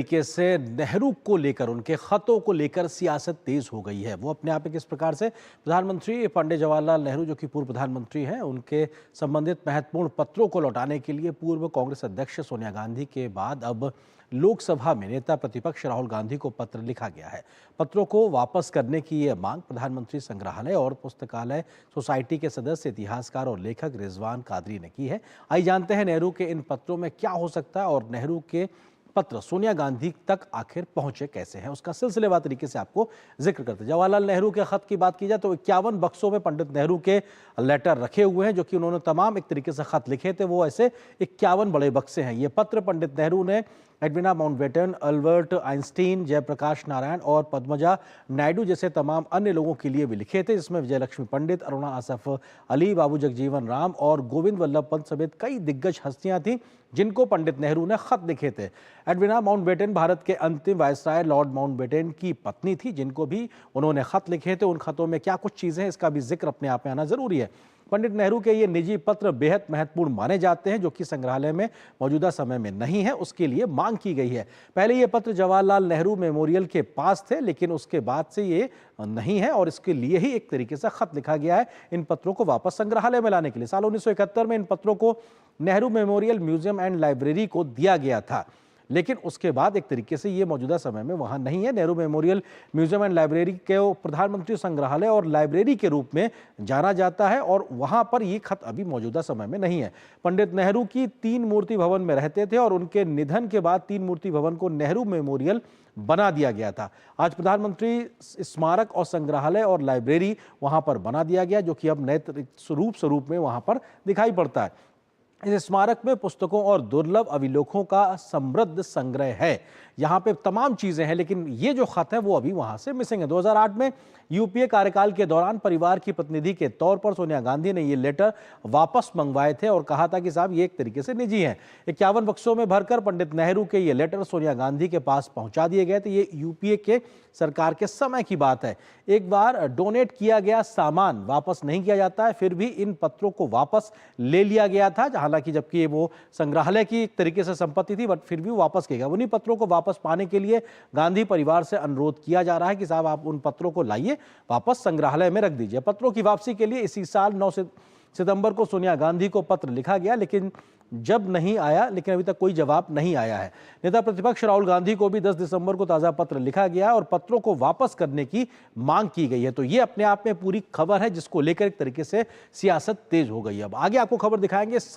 तरीके से नेहरू को लेकर, उनके खतों को लेकर सियासत तेज हो गई है। वो अपने आप में किस प्रकार से प्रधानमंत्री पंडित जवाहरलाल नेहरू, जो कि पूर्व प्रधानमंत्री हैं, उनके संबंधित महत्वपूर्ण पत्रों को लौटाने के लिए पूर्व कांग्रेस अध्यक्ष सोनिया गांधी के बाद अब लोकसभा में नेता प्रतिपक्ष राहुल गांधी को पत्र लिखा गया है। पत्रों को वापस करने की ये मांग प्रधानमंत्री संग्रहालय और पुस्तकालय सोसाइटी के सदस्य, इतिहासकार और लेखक रिजवान कादरी ने की है। आइए जानते हैं नेहरू के इन पत्रों में क्या हो सकता है और नेहरू के पत्र सोनिया गांधी तक आखिर पहुंचे कैसे हैं, उसका सिलसिलेवार तरीके से आपको जिक्र करते हैं। जवाहरलाल नेहरू के खत की बात की जाए तो 51 बक्सों में पंडित नेहरू के लेटर रखे हुए हैं, जो कि उन्होंने तमाम एक तरीके से खत लिखे थे। वो ऐसे 51 बड़े बक्से हैं। ये पत्र पंडित नेहरू ने Edwina Mountbatten, Albert Einstein, Jayaprakash Narayan और पद्मजा नायडू जैसे तमाम अन्य लोगों के लिए भी लिखे थे, जिसमें विजयलक्ष्मी पंडित, अरुणा आसफ अली, बाबू जगजीवन राम और गोविंद वल्लभ पंत समेत कई दिग्गज हस्तियां थीं जिनको पंडित नेहरू ने खत लिखे थे। एडविना माउंटबेटन भारत के अंतिम वायसराय लॉर्ड माउंटबेटन की पत्नी थी, जिनको भी उन्होंने खत लिखे थे। उन खतों में क्या कुछ चीजें हैं, इसका भी जिक्र अपने आप में आना जरूरी है। पंडित नेहरू के ये निजी पत्र बेहद महत्वपूर्ण माने जाते हैं, जो कि संग्रहालय में मौजूदा समय में नहीं है, उसके लिए मांग की गई है। पहले ये पत्र जवाहरलाल नेहरू मेमोरियल के पास थे, लेकिन उसके बाद से ये नहीं है और इसके लिए ही एक तरीके से खत लिखा गया है इन पत्रों को वापस संग्रहालय में लाने के लिए। साल 1971 में इन पत्रों को Nehru memorial museum and library को दिया गया था, लेकिन उसके बाद एक तरीके से ये मौजूदा समय में वहां नहीं है। Nehru memorial museum and library को प्रधानमंत्री संग्रहालय और लाइब्रेरी के रूप में जाना जाता है और वहां पर ये खत अभी मौजूदा समय में नहीं है। पंडित नेहरू की 3 मूर्ति भवन में रहते थे और उनके निधन के बाद 3 मूर्ति भवन को नेहरू मेमोरियल बना दिया गया था। आज प्रधानमंत्री स्मारक और संग्रहालय और लाइब्रेरी वहां पर बना दिया गया, जो कि अब नए स्वरूप में वहां पर दिखाई पड़ता है। इस स्मारक में पुस्तकों और दुर्लभ अभिलेखों का समृद्ध संग्रह है। यहाँ पे तमाम चीजें हैं, लेकिन ये जो खत है वो अभी वहां से मिसिंग है। 2008 में यूपीए कार्यकाल के दौरान परिवार की प्रतिनिधि के तौर पर सोनिया गांधी ने ये लेटर वापस मंगवाए थे और कहा था कि साहब ये एक तरीके से निजी हैं। 51 बक्सों में भरकर पंडित नेहरू के ये लेटर सोनिया गांधी के पास पहुंचा दिए गए थे। ये यूपीए के सरकार के समय की बात है। एक बार डोनेट किया गया सामान वापस नहीं किया जाता है, फिर भी इन पत्रों को वापस ले लिया गया था, हालांकि जबकि वो संग्रहालय की एक तरीके से संपत्ति थी, बट फिर भी वापस किया गया। उन्हीं पत्रों को वापस पाने के लिए गांधी परिवार से अनुरोध किया जा रहा है कि साहब आप उन पत्रों को लाइए, वापस संग्रहालय में रख दीजिए। पत्रों की वापसी के लिए इसी साल 9 सितंबर को सोनिया गांधी को पत्र लिखा गया, लेकिन अभी तक कोई जवाब नहीं आया है। नेता प्रतिपक्ष राहुल गांधी को भी 10 दिसंबर को ताजा पत्र लिखा गया और पत्रों को वापस करने की मांग की गई है। तो ये अपने आप में पूरी खबर है, जिसको लेकर एक तरीके से सियासत तेज हो गई है। अब आगे आपको खबर दिखाएंगे।